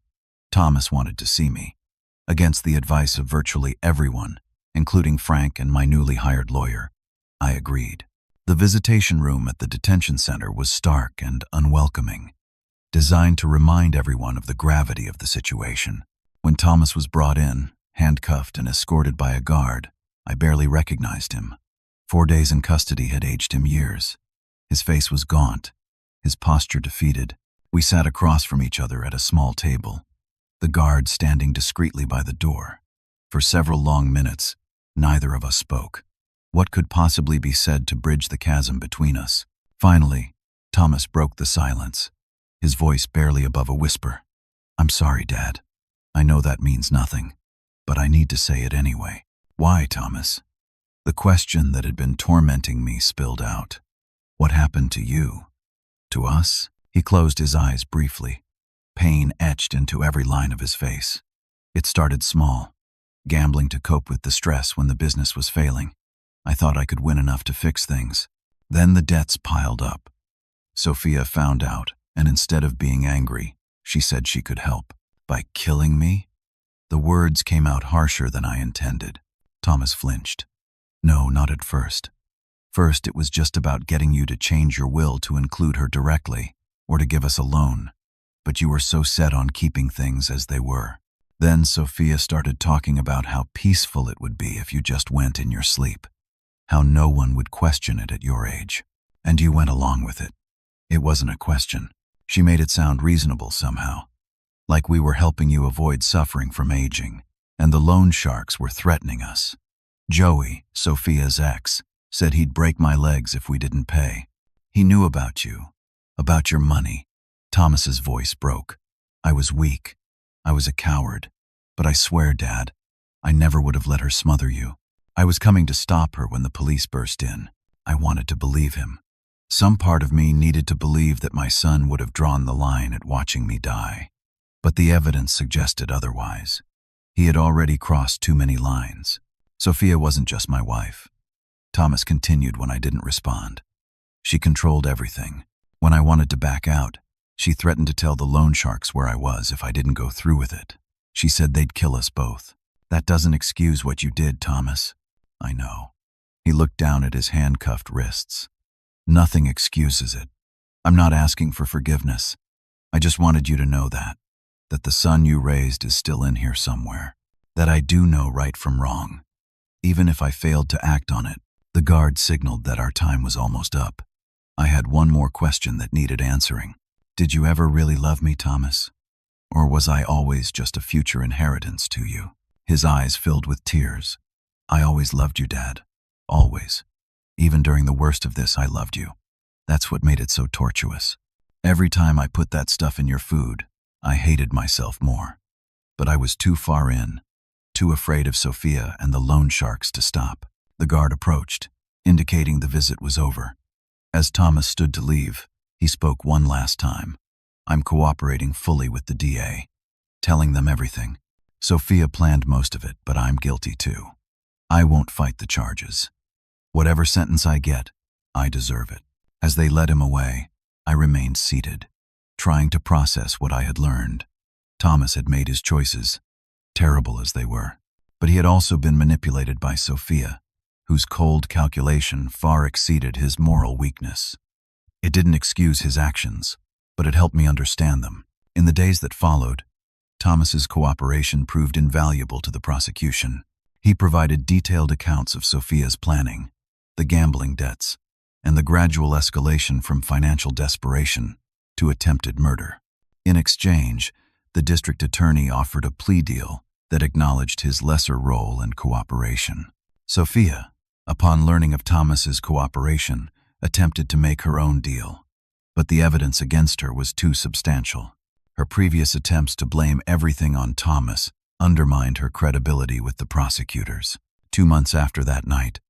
Thomas wanted to see me. Against the advice of virtually everyone, including Frank and my newly hired lawyer, I agreed. The visitation room at the detention center was stark and unwelcoming, designed to remind everyone of the gravity of the situation. When Thomas was brought in, handcuffed and escorted by a guard, I barely recognized him. 4 days in custody had aged him years. His face was gaunt, his posture defeated. We sat across from each other at a small table, the guard standing discreetly by the door. For several long minutes, neither of us spoke. What could possibly be said to bridge the chasm between us? Finally, Thomas broke the silence, his voice barely above a whisper. "I'm sorry, Dad. I know that means nothing, but I need to say it anyway." "Why, Thomas?" The question that had been tormenting me spilled out. "What happened to you? To us?" He closed his eyes briefly, pain etched into every line of his face. "It started small, gambling to cope with the stress when the business was failing. I thought I could win enough to fix things. Then the debts piled up. Sophia found out, and instead of being angry, she said she could help. By killing me?" The words came out harsher than I intended. Thomas flinched. "No, not at first. First, it was just about getting you to change your will to include her directly, or to give us a loan. But you were so set on keeping things as they were. Then Sophia started talking about how peaceful it would be if you just went in your sleep, how no one would question it at your age. And you went along with it. It wasn't a question. She made it sound reasonable somehow, like we were helping you avoid suffering from aging, and the loan sharks were threatening us. Joey, Sophia's ex, said he'd break my legs if we didn't pay. He knew about you, about your money." Thomas's voice broke. "I was weak. I was a coward. But I swear, Dad, I never would have let her smother you. I was coming to stop her when the police burst in. I wanted to believe him. Some part of me needed to believe that my son would have drawn the line at watching me die. But the evidence suggested otherwise. He had already crossed too many lines. Sophia wasn't just my wife." Thomas continued when I didn't respond. "She controlled everything. When I wanted to back out, she threatened to tell the loan sharks where I was if I didn't go through with it. She said they'd kill us both. That doesn't excuse what you did, Thomas." "I know." He looked down at his handcuffed wrists. "Nothing excuses it. I'm not asking for forgiveness. I just wanted you to know that the son you raised is still in here somewhere, that I do know right from wrong. Even if I failed to act on it." The guard signaled that our time was almost up. I had one more question that needed answering. "Did you ever really love me, Thomas? Or was I always just a future inheritance to you?" His eyes filled with tears. "I always loved you, Dad. Always. Even during the worst of this, I loved you. That's what made it so tortuous. Every time I put that stuff in your food, I hated myself more. But I was too far in, too afraid of Sophia and the loan sharks to stop." The guard approached, indicating the visit was over. As Thomas stood to leave, he spoke one last time. "I'm cooperating fully with the DA, telling them everything. Sophia planned most of it, but I'm guilty too. I won't fight the charges. Whatever sentence I get, I deserve it." As they led him away, I remained seated, trying to process what I had learned. Thomas had made his choices, terrible as they were, but he had also been manipulated by Sophia, whose cold calculation far exceeded his moral weakness. It didn't excuse his actions, but it helped me understand them. In the days that followed, Thomas's cooperation proved invaluable to the prosecution. He provided detailed accounts of Sophia's planning, the gambling debts, and the gradual escalation from financial desperation to attempted murder. In exchange, the district attorney offered a plea deal that acknowledged his lesser role and cooperation. Sophia, upon learning of Thomas's cooperation, attempted to make her own deal, but the evidence against her was too substantial. Her previous attempts to blame everything on Thomas undermined her credibility with the prosecutors. 2 months after that night,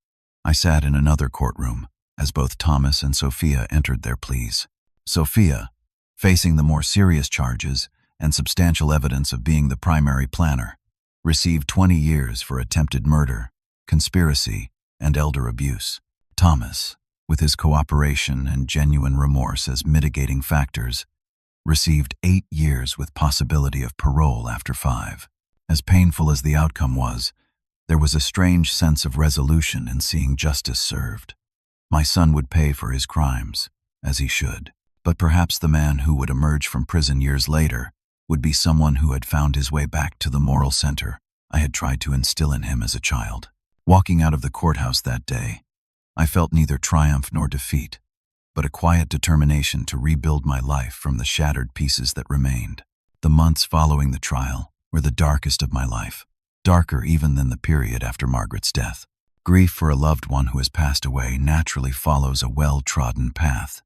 I sat in another courtroom as both Thomas and Sophia entered their pleas. Sophia, facing the more serious charges and substantial evidence of being the primary planner, received 20 years for attempted murder, conspiracy, and elder abuse. Thomas, with his cooperation and genuine remorse as mitigating factors, received 8 years with possibility of parole after 5. As painful as the outcome was, there was a strange sense of resolution in seeing justice served. My son would pay for his crimes, as he should, but perhaps the man who would emerge from prison years later would be someone who had found his way back to the moral center I had tried to instill in him as a child. Walking out of the courthouse that day, I felt neither triumph nor defeat, but a quiet determination to rebuild my life from the shattered pieces that remained. The months following the trial were the darkest of my life, darker even than the period after Margaret's death. Grief for a loved one who has passed away naturally follows a well-trodden path,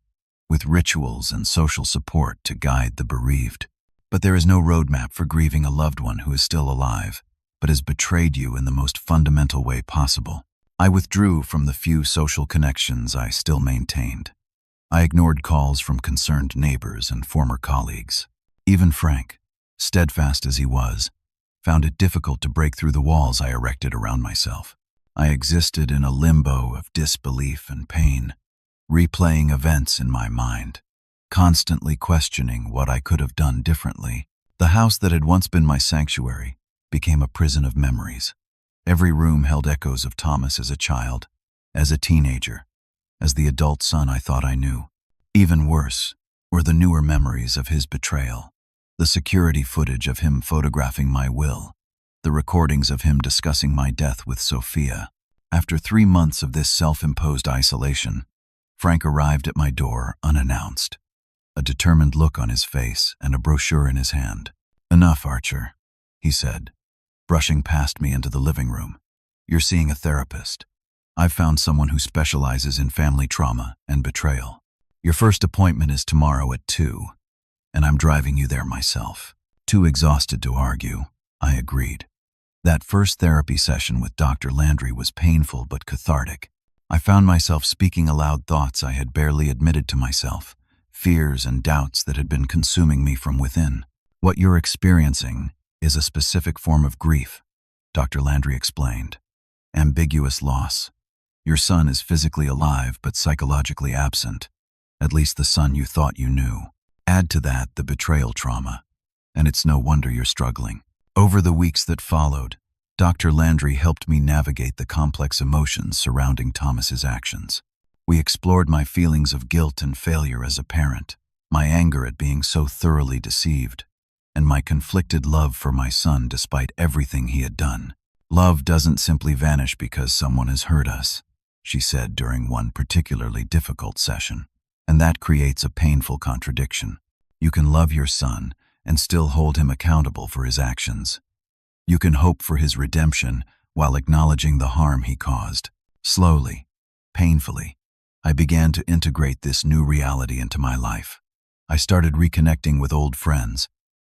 with rituals and social support to guide the bereaved. But there is no roadmap for grieving a loved one who is still alive, but has betrayed you in the most fundamental way possible. I withdrew from the few social connections I still maintained. I ignored calls from concerned neighbors and former colleagues. Even Frank, steadfast as he was, found it difficult to break through the walls I erected around myself. I existed in a limbo of disbelief and pain, replaying events in my mind, constantly questioning what I could have done differently. The house that had once been my sanctuary became a prison of memories. Every room held echoes of Thomas as a child, as a teenager, as the adult son I thought I knew. Even worse were the newer memories of his betrayal, the security footage of him photographing my will, the recordings of him discussing my death with Sophia. After 3 months of this self-imposed isolation, Frank arrived at my door unannounced, a determined look on his face and a brochure in his hand. "Enough, Archer," he said, brushing past me into the living room. "You're seeing a therapist. I've found someone who specializes in family trauma and betrayal. Your first appointment is tomorrow at 2, and I'm driving you there myself." Too exhausted to argue, I agreed. That first therapy session with Dr. Landry was painful but cathartic. I found myself speaking aloud thoughts I had barely admitted to myself, fears and doubts that had been consuming me from within. "What you're experiencing is a specific form of grief," Dr. Landry explained. "Ambiguous loss. Your son is physically alive but psychologically absent, at least the son you thought you knew. Add to that the betrayal trauma, and it's no wonder you're struggling." Over the weeks that followed, Dr. Landry helped me navigate the complex emotions surrounding Thomas's actions. We explored my feelings of guilt and failure as a parent, my anger at being so thoroughly deceived, and my conflicted love for my son despite everything he had done. "Love doesn't simply vanish because someone has hurt us," she said during one particularly difficult session, "and that creates a painful contradiction. You can love your son and still hold him accountable for his actions. You can hope for his redemption while acknowledging the harm he caused." Slowly, painfully, I began to integrate this new reality into my life. I started reconnecting with old friends,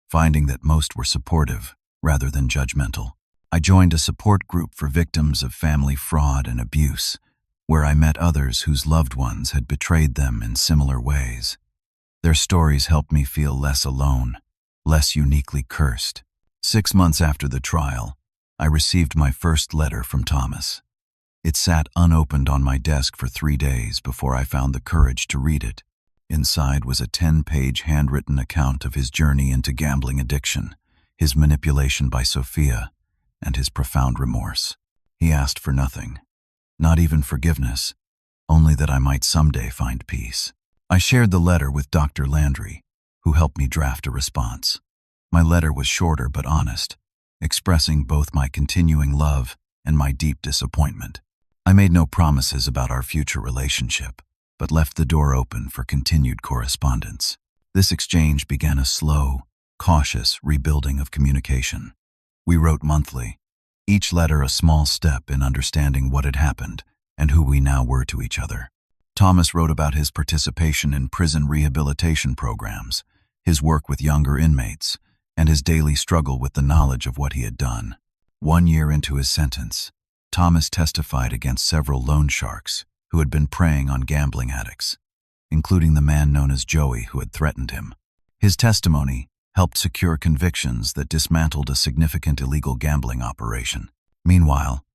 finding that most were supportive rather than judgmental. I joined a support group for victims of family fraud and abuse, where I met others whose loved ones had betrayed them in similar ways. Their stories helped me feel less alone, less uniquely cursed. 6 months after the trial, I received my first letter from Thomas. It sat unopened on my desk for 3 days before I found the courage to read it. Inside was a 10-page handwritten account of his journey into gambling addiction, his manipulation by Sophia, and his profound remorse. He asked for nothing, not even forgiveness, only that I might someday find peace. I shared the letter with Dr. Landry, who helped me draft a response. My letter was shorter but honest, expressing both my continuing love and my deep disappointment. I made no promises about our future relationship, but left the door open for continued correspondence. This exchange began a slow, cautious rebuilding of communication. We wrote monthly, each letter a small step in understanding what had happened and who we now were to each other. Thomas wrote about his participation in prison rehabilitation programs, his work with younger inmates, and his daily struggle with the knowledge of what he had done. 1 year into his sentence, Thomas testified against several loan sharks who had been preying on gambling addicts, including the man known as Joey who had threatened him. His testimony helped secure convictions that dismantled a significant illegal gambling operation. Meanwhile,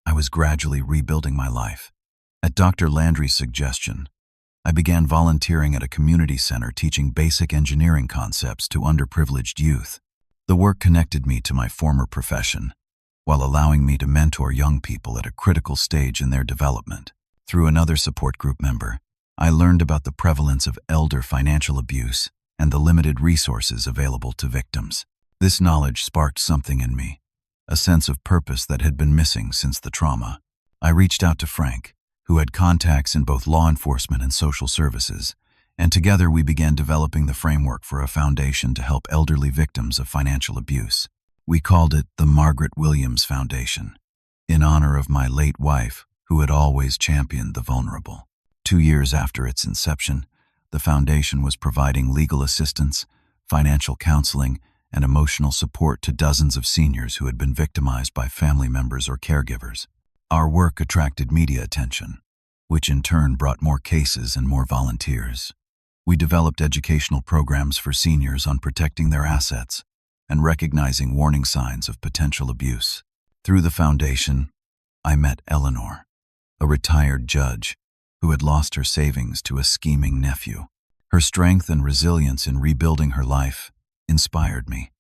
I was gradually rebuilding my life. At Dr. Landry's suggestion, I began volunteering at a community center teaching basic engineering concepts to underprivileged youth. The work connected me to my former profession, while allowing me to mentor young people at a critical stage in their development. Through another support group member, I learned about the prevalence of elder financial abuse and the limited resources available to victims. This knowledge sparked something in me, a sense of purpose that had been missing since the trauma. I reached out to Frank, who had contacts in both law enforcement and social services, and together we began developing the framework for a foundation to help elderly victims of financial abuse. We called it the Margaret Williams Foundation, in honor of my late wife, who had always championed the vulnerable. 2 years after its inception, the foundation was providing legal assistance, financial counseling, and emotional support to dozens of seniors who had been victimized by family members or caregivers. Our work attracted media attention, which in turn brought more cases and more volunteers. We developed educational programs for seniors on protecting their assets and recognizing warning signs of potential abuse. Through the foundation, I met Eleanor, a retired judge who had lost her savings to a scheming nephew. Her strength and resilience in rebuilding her life inspired me,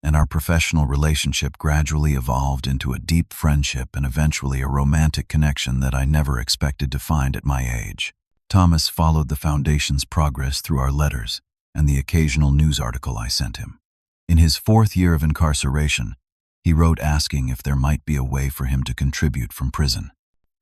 and our professional relationship gradually evolved into a deep friendship and eventually a romantic connection that I never expected to find at my age. Thomas followed the foundation's progress through our letters and the occasional news article I sent him. In his 4th year of incarceration, he wrote asking if there might be a way for him to contribute from prison.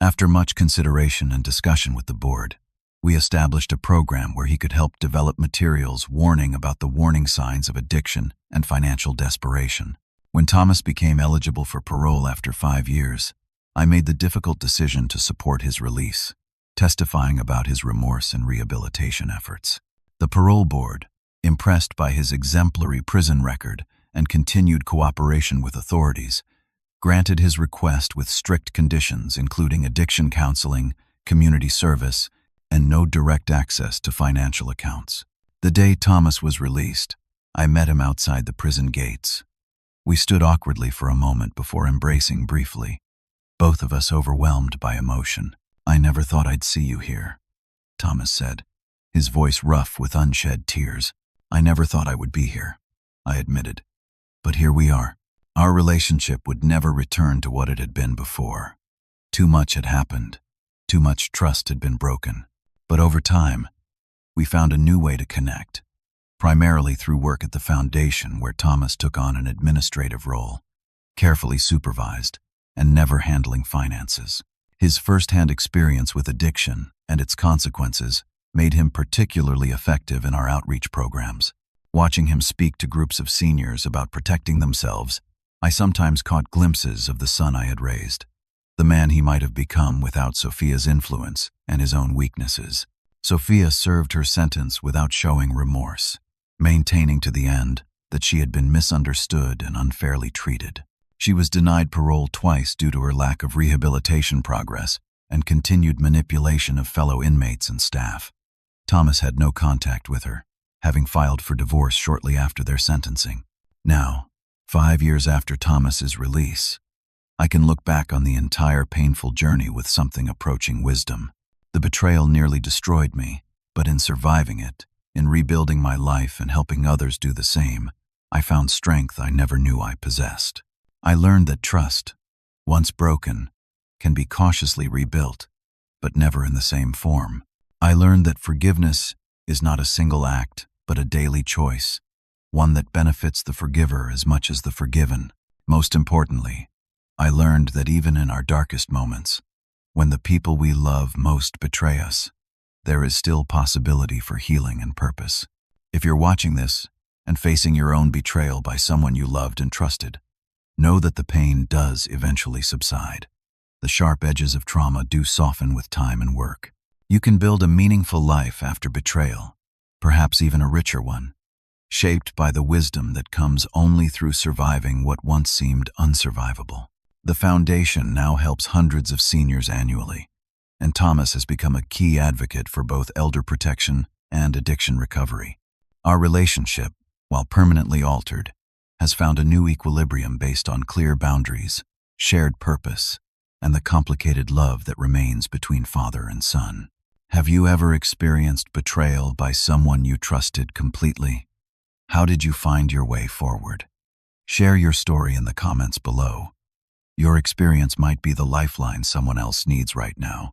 After much consideration and discussion with the board, we established a program where he could help develop materials warning about the warning signs of addiction and financial desperation. When Thomas became eligible for parole after 5 years, I made the difficult decision to support his release, testifying about his remorse and rehabilitation efforts. The parole board, impressed by his exemplary prison record and continued cooperation with authorities, granted his request with strict conditions including addiction counseling, community service, and no direct access to financial accounts. The day Thomas was released, I met him outside the prison gates. We stood awkwardly for a moment before embracing briefly, both of us overwhelmed by emotion. "I never thought I'd see you here," Thomas said, his voice rough with unshed tears. "I never thought I would be here," I admitted. "But here we are." Our relationship would never return to what it had been before. Too much had happened. Too much trust had been broken. But over time, we found a new way to connect, primarily through work at the foundation where Thomas took on an administrative role, carefully supervised and never handling finances. His first-hand experience with addiction and its consequences made him particularly effective in our outreach programs. Watching him speak to groups of seniors about protecting themselves, I sometimes caught glimpses of the son I had raised, the man he might have become without Sophia's influence and his own weaknesses. Sophia served her sentence without showing remorse, maintaining to the end that she had been misunderstood and unfairly treated. She was denied parole twice due to her lack of rehabilitation progress and continued manipulation of fellow inmates and staff. Thomas had no contact with her, having filed for divorce shortly after their sentencing. Now, 5 years after Thomas's release, I can look back on the entire painful journey with something approaching wisdom. The betrayal nearly destroyed me, but in surviving it, in rebuilding my life and helping others do the same, I found strength I never knew I possessed. I learned that trust, once broken, can be cautiously rebuilt, but never in the same form. I learned that forgiveness is not a single act, but a daily choice, one that benefits the forgiver as much as the forgiven. Most importantly, I learned that even in our darkest moments, when the people we love most betray us, there is still possibility for healing and purpose. If you're watching this and facing your own betrayal by someone you loved and trusted, Know that the pain does eventually subside. The sharp edges of trauma do soften with time and work. You can build a meaningful life after betrayal, perhaps even a richer one, shaped by the wisdom that comes only through surviving what once seemed unsurvivable. The foundation now helps hundreds of seniors annually, and Thomas has become a key advocate for both elder protection and addiction recovery. Our relationship, while permanently altered, has found a new equilibrium based on clear boundaries, shared purpose, and the complicated love that remains between father and son. Have you ever experienced betrayal by someone you trusted completely? How did you find your way forward? Share your story in the comments below. Your experience might be the lifeline someone else needs right now.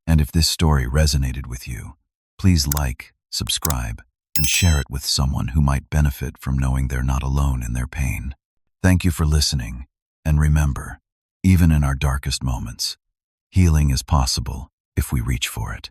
And if this story resonated with you, please like, subscribe, and share it with someone who might benefit from knowing they're not alone in their pain. Thank you for listening, and remember, even in our darkest moments, healing is possible if we reach for it.